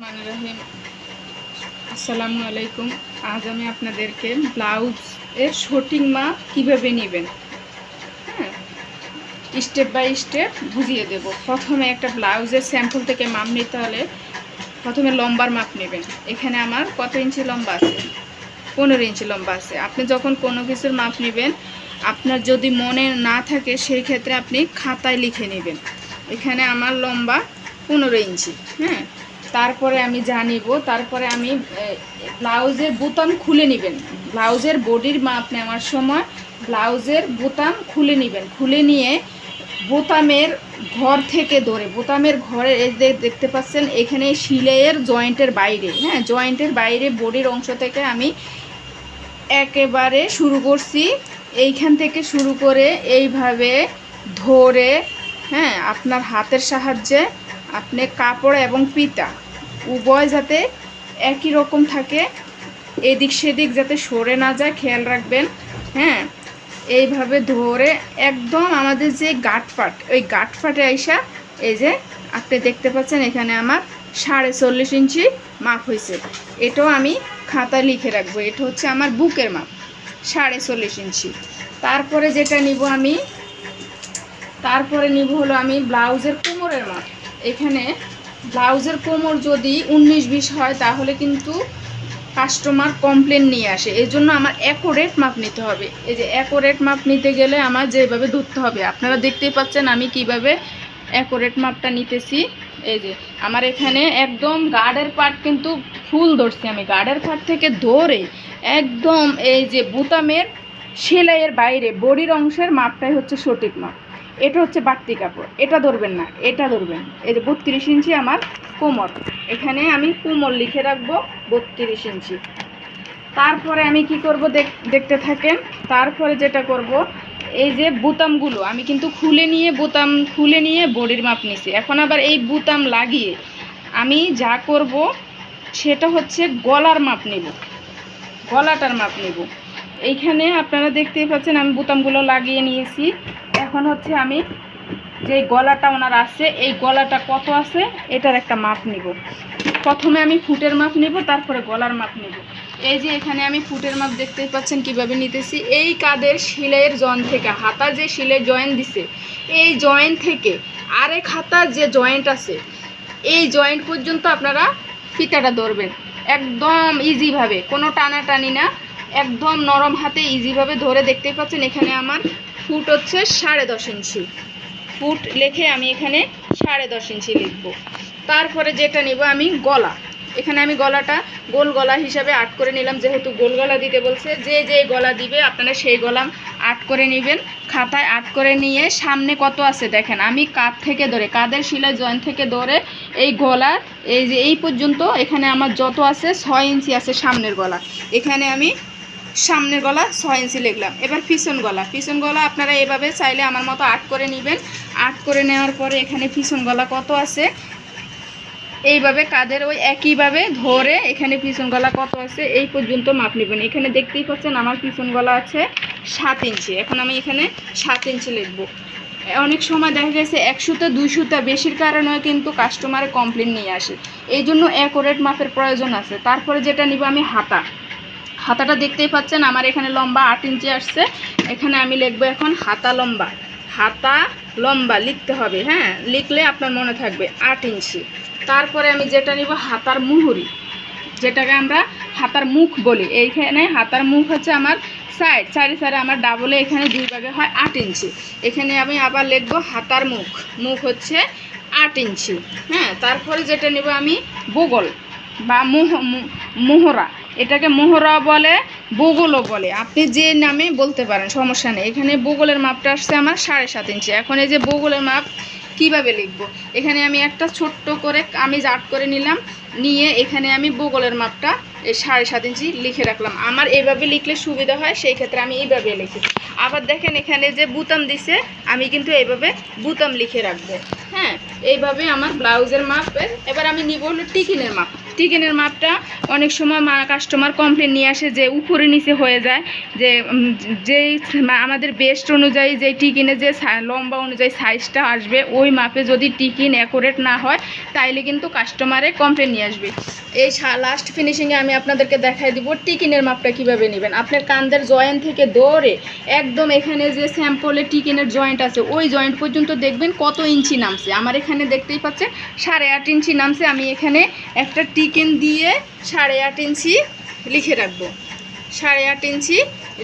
রহিম আসসালামু আলাইকুম। আজ আমি আপনাদেরকে ব্লাউজ এর শর্টিং মাপ কিভাবে নেবেন, হ্যাঁ, স্টেপ বাই স্টেপ বুঝিয়ে দেব। প্রথমে একটা ব্লাউজের স্যাম্পল থেকে মাপ নিতে হলে প্রথমে লম্বার মাপ নেবেন। এখানে আমার কত ইঞ্চি লম্বা আছে? 15 ইঞ্চি লম্বা আছে। আপনি যখন কোনো কিছুর মাপ নেবেন, আপনার যদি মনে না থাকে সেই ক্ষেত্রে আপনি খাতায় লিখে নেবেন। এখানে আমার লম্বা 15 ইঞ্চি, হ্যাঁ। তারপরে আমি জানিব, তারপরে আমি ব্লাউজের বোতাম খুলে নেবেন। ব্লাউজের বডির মাপ নেওয়ার সময় ব্লাউজের বোতাম খুলে নেবেন। খুলে নিয়ে বোতামের ঘর থেকে ধরে, বোতামের ঘরে এই যে দেখতে পাচ্ছেন এখানে সিলাইয়ের জয়েন্টের বাইরে, হ্যাঁ, জয়েন্টের বাইরে বডির অংশ থেকে আমি একেবারে শুরু করছি। এইখান থেকে শুরু করে এইভাবে ধরে, হ্যাঁ, আপনার হাতের সাহায্যে আপনি কাপড় এবং পিতা উভয় যাতে একই রকম থাকে, এদিক সেদিক যাতে সরে না যায় খেয়াল রাখবেন, হ্যাঁ। এইভাবে ধরে একদম আমাদের যে গাঁটফাট, ওই গাঁটফাটে আইসা এই যে আপনি দেখতে পাচ্ছেন এখানে আমার 40.5 ইঞ্চি মাপ হয়েছে। এটাও আমি খাতায় লিখে রাখবো। এটা হচ্ছে আমার বুকের মাপ 40.5 ইঞ্চি। তারপরে যেটা নিব আমি, তারপরে নিব হলো আমি ব্লাউজের কোমরের মাপ। এখানে ব্লাউজের কোমর যদি 19-20 হয় তাহলে কিন্তু কাস্টমার কমপ্লেন নিয়ে আসে। এই জন্য আমার অ্যাকুরেট মাপ নিতে হবে। এই যে অ্যাকুরেট মাপ নিতে গেলে আমার যেভাবে ধরতে হবে, আপনারা দেখতেই পাচ্ছেন আমি কিভাবে অ্যাকুরেট মাপটা নিতেছি। এই যে আমার এখানে একদম গার্ডের পার্ট কিন্তু ফুল ধরছি আমি। গার্ডের পার্ট থেকে ধরে একদম এই যে বোতামের সেলাইয়ের বাইরে বডির অংশের মাপটাই হচ্ছে সঠিক মাপ। এটা হচ্ছে বাড়তি কাপড়, এটা ধরবেন না, এটা ধরবেন। এই যে 32 ইঞ্চি আমার কোমর, এখানে আমি কোমর লিখে রাখবো 32 ইঞ্চি। তারপরে আমি কি করব দেখতে থাকেন। তারপরে যেটা করব, এই যে বোতামগুলো আমি কিন্তু বোতাম খুলে নিয়ে বডির মাপ নিছি। এখন আবার এই বোতাম লাগিয়ে আমি যা করব সেটা হচ্ছে গলার মাপ নেব, গলাটার মাপ নেব। এইখানে আপনারা দেখতেই পাচ্ছেন আমি বোতামগুলো লাগিয়ে নিয়েছি। এখন হচ্ছে আমি যে গলাটা ওনার আছে, এই গলাটা কত আছে এটার একটা মাপ নিব। প্রথমে আমি ফুটের মাপ নিব, তারপরে গলার মাপ নিব। এই যে এখানে আমি ফুটের মাপ দেখতেই পাচ্ছেন কিভাবে নিতেছি। এই কাদের সেলাইয়ের জয়েন্ট থেকে, হাতা যে সেলাই জয়েন্ট দিছে এই জয়েন্ট থেকে আরেক হাতার যে জয়েন্ট আছে এই জয়েন্ট পর্যন্ত আপনারা ফিতাটা ধরবেন একদম ইজিভাবে, কোনো টানাটানি না, একদম নরম হাতে ইজিভাবে ধরে। দেখতেই পাচ্ছেন এখানে আমার ফুট হচ্ছে 10.5 ইঞ্চি। ফুট লিখে আমি এখানে 10.5 ইঞ্চি লিখব। তারপরে যেটা নিব আমি গলা, এখানে আমি গলাটা গোল গলা হিসাবে আট করে নিলাম, যেহেতু গোল গলা দিতে বলছে। যে যে গলা দিবে আপনারা সেই গলা আট করে নেবেন। খাতায় আট করে নিয়ে সামনে কত আছে দেখেন, আমি কাঁধ থেকে ধরে, কাঁধের সেলাই জয়েন্ট থেকে ধরে এই গলার এই যে এই পর্যন্ত এখানে আমার যত আছে 6 ইঞ্চি আছে সামনের গলা। এখানে আমি সামনের গলা 6 ইঞ্চি লিখলাম। এবার পিছন গলা, পিছন গলা আপনারা এভাবে চাইলে আমার মতো আট করে নেবেন। আট করে নেওয়ার পরে এখানে পিছন গলা কত আছে এইভাবে কাঁধের ওই একইভাবে ধরে এখানে পিছন গলা কত আছে এই পর্যন্ত মাপ নেবেন। এখানে দেখতেই পাচ্ছেন আমার পিছন গলা আছে 7 ইঞ্চি। এখন আমি এখানে 7 ইঞ্চি লিখব। অনেক সময় দেখা গেছে 100তে 200টা বেশির কারণেও কিন্তু কাস্টমারে কমপ্লেন নিয়ে আসে। এই জন্য অ্যাকুরেট মাপের প্রয়োজন আছে। তারপরে যেটা নিব আমি হাতা, হাতাটা দেখতেই পাচ্ছেন আমার এখানে লম্বা 8 ইঞ্চি আসছে। এখানে আমি লিখবো এখন হাতা লম্বা, হাতা লম্বা লিখতে হবে, হ্যাঁ, লিখলে আপনার মনে থাকবে 8 ইঞ্চি। তারপরে আমি যেটা নিব হাতার মুহুরি, যেটাকে আমরা হাতার মুখ বলি। এইখানে হাতার মুখ হচ্ছে আমার সাইড, চারি সাইডে আমার ডাবলে এখানে 2 ভাগে হয় 8 ইঞ্চি। এখানে আমি আবার লিখবো হাতার মুখ, মুখ হচ্ছে 8 ইঞ্চি, হ্যাঁ। তারপরে যেটা নিব আমি বগল বা মোহরা, এটাকে মোহরা বলে, বগলও বলে, আপনি যে নামে বলতে পারেন, সমস্যা নেই। এখানে বগলের মাপটা আসছে আমার 7.5 ইঞ্চি। এখন এই যে বগলের মাপ কিভাবে লিখব, এখানে আমি একটা ছোট্ট করে আমি জাট করে নিলাম, নিয়ে এখানে আমি বগলের মাপটা এই 7.5 ইঞ্চি লিখে রাখলাম। আমার এইভাবে লিখলে সুবিধা হয়, সেই ক্ষেত্রে আমি এইভাবে লিখি। আবার দেখেন এখানে যে বুতাম দিছে, আমি কিন্তু এইভাবে বুতাম লিখে রাখবো। হ্যাঁ, এইভাবে আমার ব্লাউজের মাপের। এবার আমি নিব হলো টিকিনের মাপ। টিকিনের মাপটা অনেক সময় কাস্টমার কমপ্লেন নিয়ে আসে যে উপরে নিচে হয়ে যায়, যে যেই আমাদের বেস্ট অনুযায়ী যে টিকিনে যে লম্বা অনুযায়ী সাইজটা আসবে, ওই মাপে যদি টিকিন অ্যাকুরেট না হয় তাইলে কিন্তু কাস্টমারে কমপ্লেন নিয়ে আসবে। এই লাস্ট ফিনিশিংয়ে আমি আপনাদেরকে দেখাই দিব টিকিনের মাপটা কিভাবে নেবেন। আপনার কাঁধের জয়েন্ট থেকে ধরে একদম এখানে যে স্যাম্পলে টিকিনের জয়েন্ট আছে ওই জয়েন্ট পর্যন্ত দেখবেন কত ইঞ্চি নামছে। আমার এখানে দেখতেই পাচ্ছেন 8.5 ইঞ্চি নামছে। আমি এখানে একটা টিকিন দিয়ে 8.5 ইঞ্চি লিখে রাখবো। 8.5 ইঞ্চি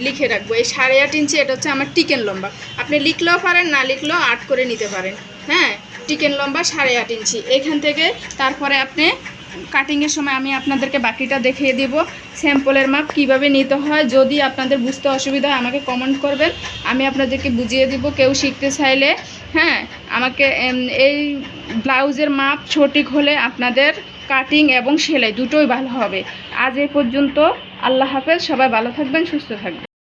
লিখে রাখবো। এই 8.5 ইঞ্চি এটা হচ্ছে আমার টিকেন লম্বা। আপনি লিখলেও পারেন, না লিখলেও 8 করে নিতে পারেন। হ্যাঁ, টিকেন লম্বা 8.5 ইঞ্চি। এখান থেকে তারপরে আপনি কাটিংয়ের সময় আমি আপনাদেরকে বাকিটা দেখিয়ে দিব স্যাম্পলের মাপ কিভাবে নিতে হয়। যদি আপনাদের বুঝতে অসুবিধা হয় আমাকে কমেন্ট করবেন, আমি আপনাদেরকে বুঝিয়ে দিব। কেউ শিখতে চাইলে হ্যাঁ আমাকে এই ব্লাউজের মাপ সঠিক হলে আপনাদের কাটিং এবং সেলাই দুটোই ভালো হবে। আজ এই পর্যন্ত। আল্লাহ হাফেজ। সবাই ভালো থাকবেন, সুস্থ থাকবেন।